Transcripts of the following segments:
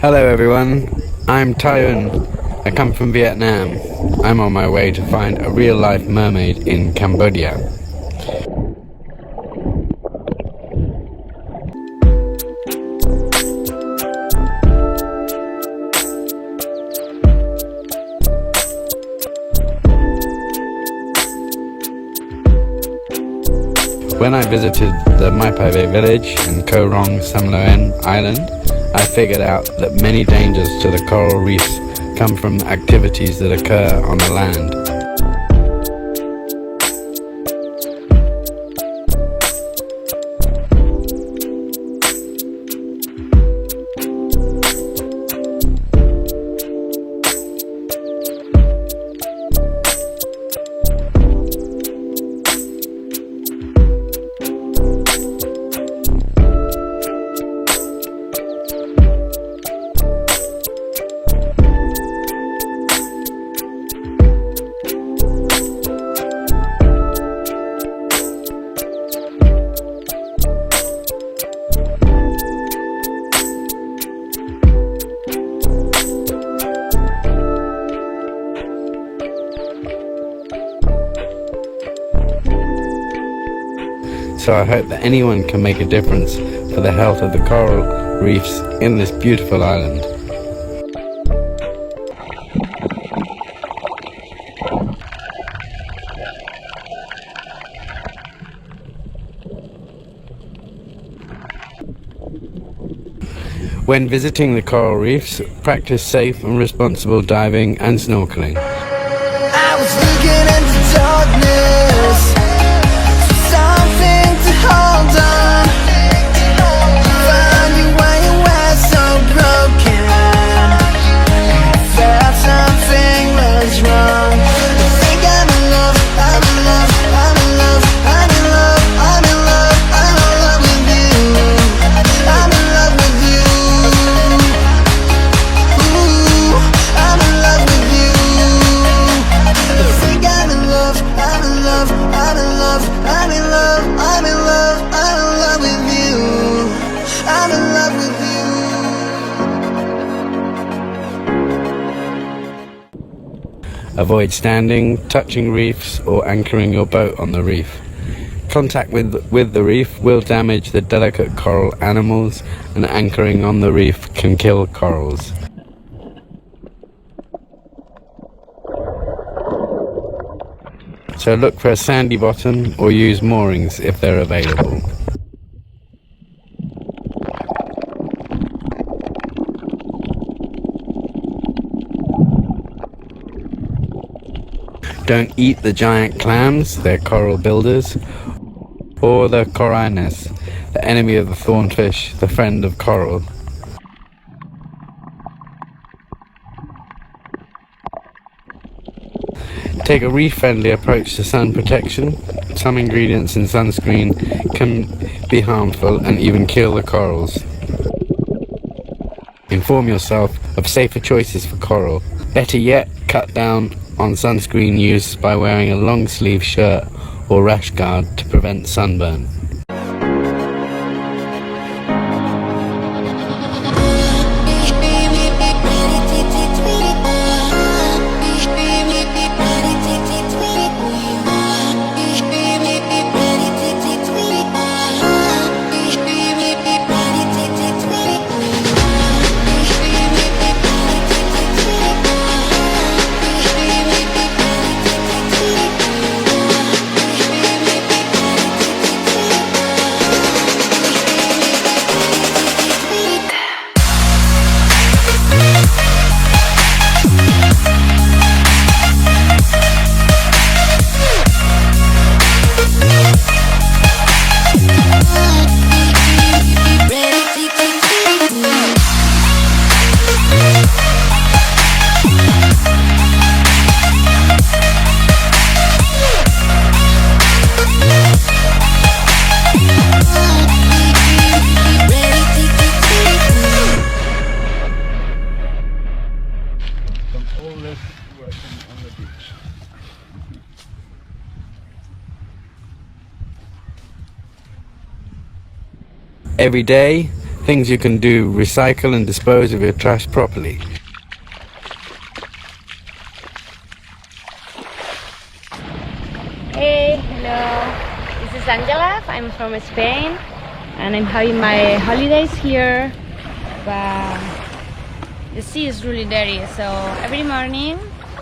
Hello everyone, I'm Tiun. I come from Vietnam. I'm on my way to find a real-life mermaid in Cambodia. When I visited the Mai Pai village in Koh Rong Sam Loen Island, I figured out that many dangers to the coral reefs come from activities that occur on the land. So I hope that anyone can make a difference for the health of the coral reefs in this beautiful island. When visiting the coral reefs, practice safe and responsible diving and snorkeling. I was looking into darkness, something to hold on. Found you when you were so broken. Felt something was wrong. I think I'm in love, I'm in love, I'm in love, I'm in love, I'm in love, I'm in love with you. I'm in love with you. Ooh, I'm in love with you. I think I'm in love, I'm in love, I'm in love, I'm in love, I'm in love, I'm in love with you. I'm in love with you. Avoid standing, touching reefs, or anchoring your boat on the reef. Contact with the reef will damage the delicate coral animals, and anchoring on the reef can kill corals. So look for a sandy bottom or use moorings if they're available. Don't eat the giant clams, they're coral builders, or the corynus, the enemy of the thornfish, the friend of coral. Take a reef-friendly approach to sun protection. Some ingredients in sunscreen can be harmful and even kill the corals. Inform yourself of safer choices for coral. Better yet, cut down on sunscreen use by wearing a long sleeve shirt or rash guard to prevent sunburn. Every day, Things you can do: recycle and dispose of your trash properly. Hey, hello. This is Angela. I'm from Spain and I'm having my holidays here. But the sea is really dirty, so every morning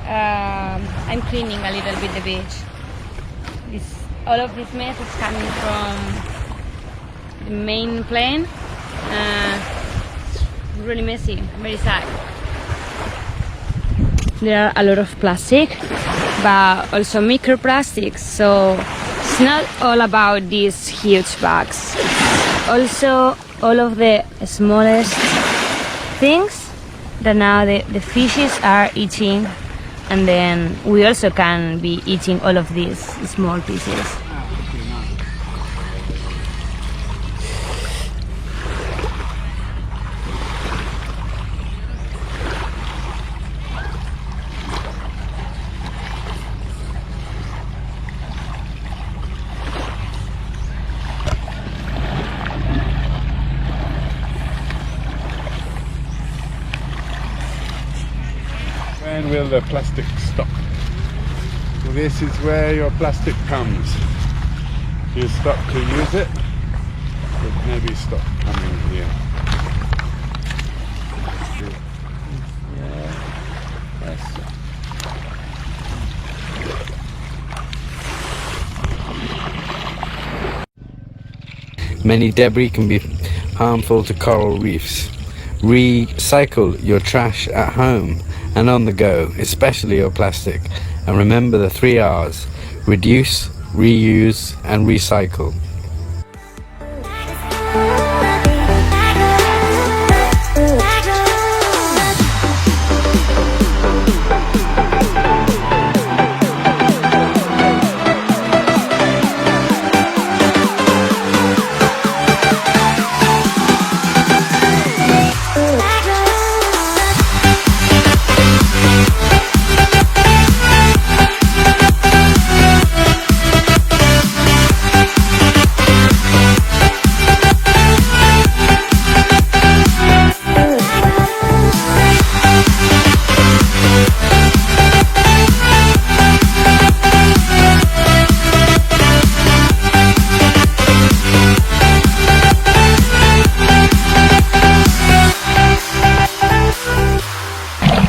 I'm cleaning a little bit the beach. All of this mess is coming from the main plane. It's really messy, very sad. There are a lot of plastic, but also microplastics, so it's not all about these huge bags. Also all of the smallest things that now the fishes are eating, and then we also can be eating all of these small pieces. When will the plastic stop? Well, this is where your plastic comes. You stop to use it, it maybe stop coming here. Many debris can be harmful to coral reefs. Recycle your trash at home and on the go, especially your plastic. And remember the 3 R's: reduce, reuse and recycle.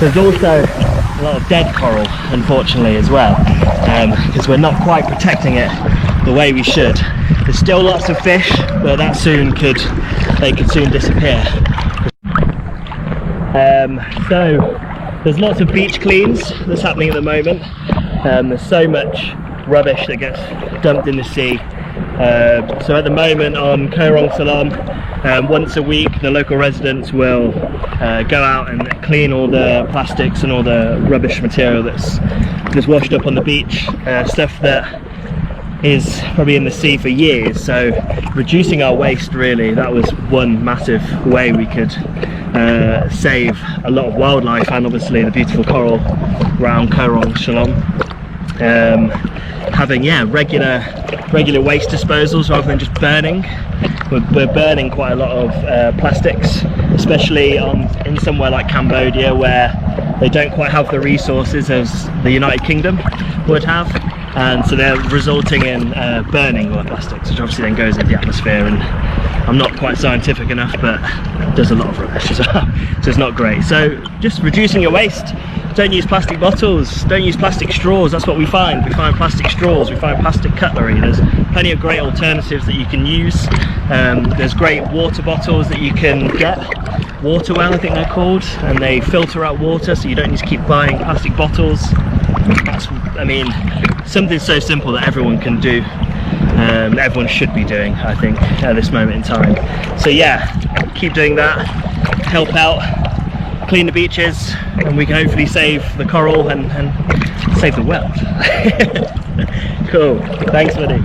There's also a lot of dead coral, unfortunately, as well, because we're not quite protecting it the way we should. There's still lots of fish, but that they could soon disappear. So there's lots of beach cleans that's happening at the moment. There's so much rubbish that gets dumped in the sea. So at the moment on Korong Salom, once a week the local residents will go out and clean all the plastics and all the rubbish material that's washed up on the beach, stuff that is probably in the sea for years. So reducing our waste, really, that was one massive way we could save a lot of wildlife and obviously the beautiful coral around Korong Salom. Having regular waste disposals rather than just burning. We're burning quite a lot of plastics, especially in somewhere like Cambodia, where they don't quite have the resources as the United Kingdom would have, and so they're resulting in burning all the plastics, which obviously then goes into the atmosphere, and I'm not quite scientific enough, but it does a lot of rubbish as well, so it's not great. So just reducing your waste. Don't use plastic bottles, don't use plastic straws. That's what we find. We find plastic straws, we find plastic cutlery. There's plenty of great alternatives that you can use. There's great water bottles that you can get. Water well, I think they're called, and they filter out water, so you don't need to keep buying plastic bottles. That's, I mean, something so simple that everyone can do, that everyone should be doing, I think, at this moment in time. So yeah, keep doing that, help out, clean the beaches, and we can hopefully save the coral and save the world. Cool, thanks buddy.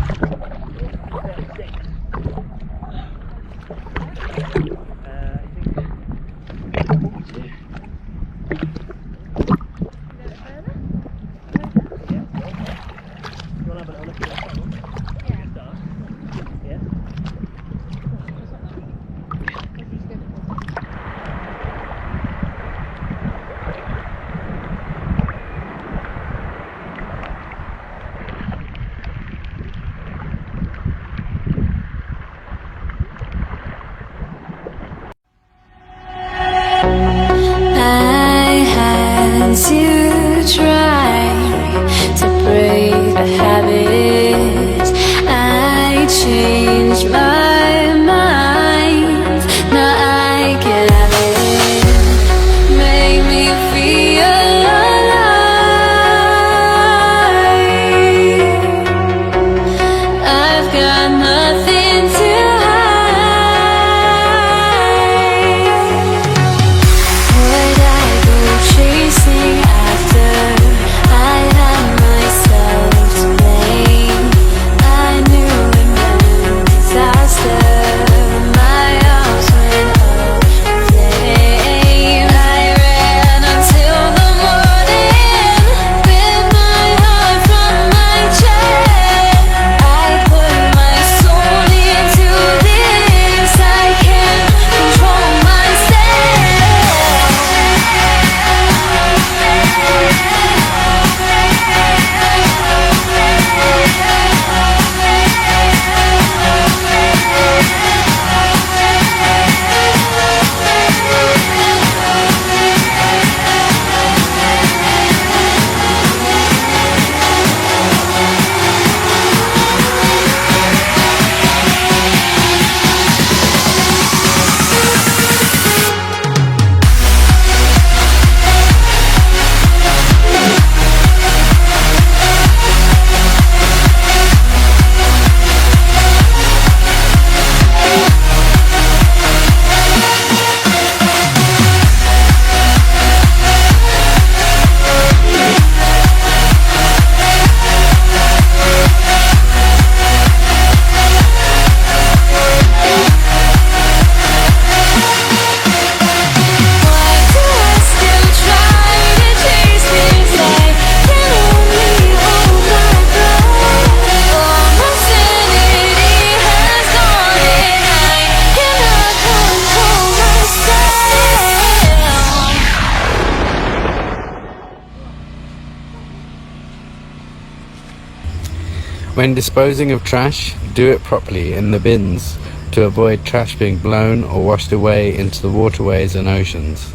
When disposing of trash, do it properly in the bins to avoid trash being blown or washed away into the waterways and oceans.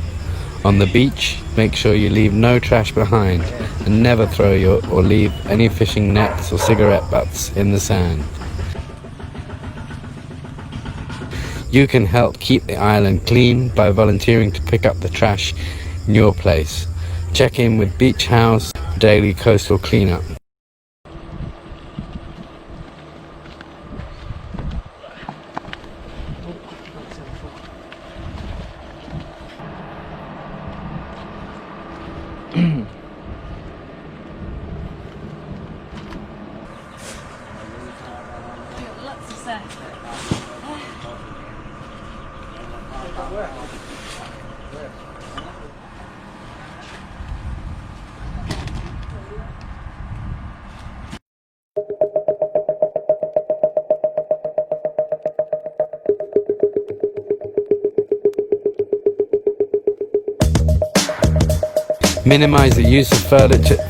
On the beach, make sure you leave no trash behind and never throw or leave any fishing nets or cigarette butts in the sand. You can help keep the island clean by volunteering to pick up the trash in your place. Check in with Beach House for daily coastal cleanup. Lots of stuff. Minimize the use of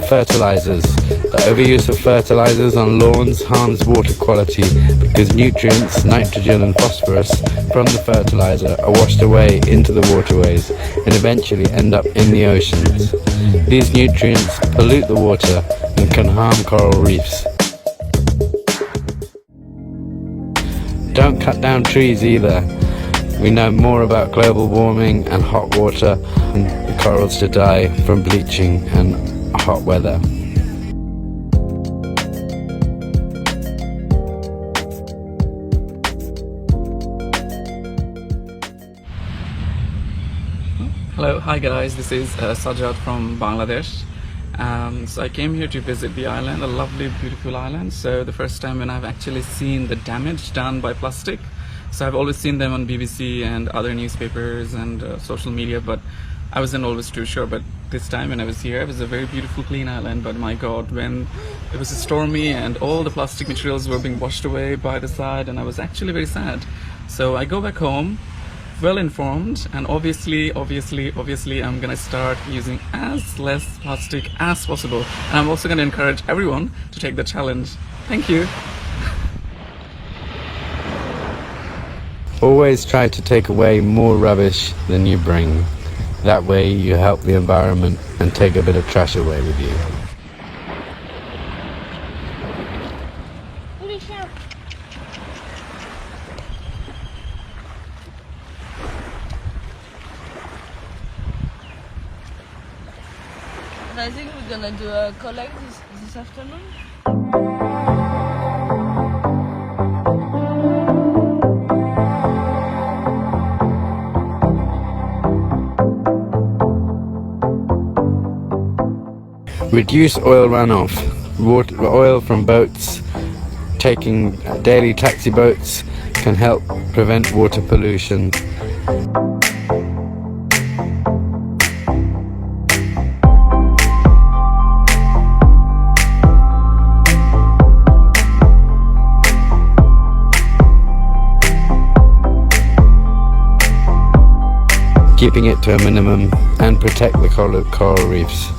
fertilizers. The overuse of fertilizers on lawns harms water quality because nutrients, nitrogen and phosphorus from the fertilizer are washed away into the waterways and eventually end up in the oceans. These nutrients pollute the water and can harm coral reefs. Don't cut down trees either. We know more about global warming and hot water and the corals to die from bleaching and hot weather. Hello, hi guys, this is Sajjad from Bangladesh. So I came here to visit the island, a lovely, beautiful island. So the first time when I've actually seen the damage done by plastic. So I've always seen them on BBC and other newspapers and social media, but I wasn't always too sure. But this time when I was here, it was a very beautiful, clean island. But my God, when it was stormy and all the plastic materials were being washed away by the side, and I was actually very sad. So I go back home, well informed, and obviously I'm gonna start using as less plastic as possible. And I'm also gonna encourage everyone to take the challenge. Thank you. Always try to take away more rubbish than you bring. That way you help the environment and take a bit of trash away with you. And I think we're gonna do a collect this afternoon. Reduce oil runoff. Oil from boats, taking daily taxi boats can help prevent water pollution. Keeping it to a minimum and protect the coral reefs.